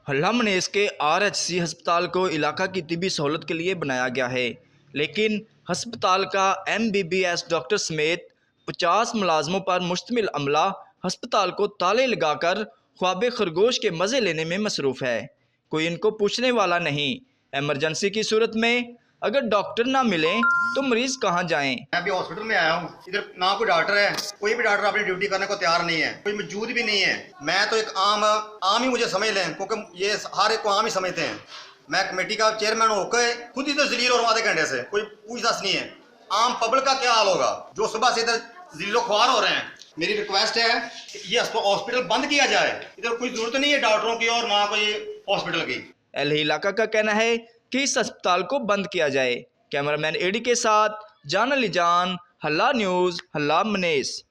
हल्ला मनेस के आरएचसी अस्पताल को इलाका की तिबी सहूलत के लिए बनाया गया है, लेकिन अस्पताल का एमबीबीएस डॉक्टर समेत 50 मुलाजमों पर मुश्तमिल अमला अस्पताल को ताले लगाकर ख्वाब खरगोश के मज़े लेने में मसरूफ़ है। कोई इनको पूछने वाला नहीं। एमरजेंसी की सूरत में अगर डॉक्टर ना मिलें तो मरीज कहाँ जाएं? मैं अभी हॉस्पिटल में आया हूँ। इधर ना कोई डॉक्टर है, कोई भी डॉक्टर अपनी ड्यूटी करने को तैयार नहीं है, कोई मौजूद भी नहीं है। मैं तो एक आम ही मुझे समझ लें, क्योंकि ये हर एक को आम ही समझते हैं। मैं कमेटी का चेयरमैन होकर खुद इधर जलील और आधे घंटे से कोई पूछताछ नहीं है। आम पब्लिक का क्या हाल होगा जो सुबह से इधर जलीलो ख्वार हो रहे हैं। मेरी रिक्वेस्ट है कि ये हॉस्पिटल बंद किया जाए। इधर कोई जरूरत नहीं है डॉक्टरों की और ना कोई हॉस्पिटल की। अहले इलाका का कहना है कि इस अस्पताल को बंद किया जाए। कैमरामैन एडी के साथ जान अली जान, हल्ला न्यूज़, हल्ला मनेस।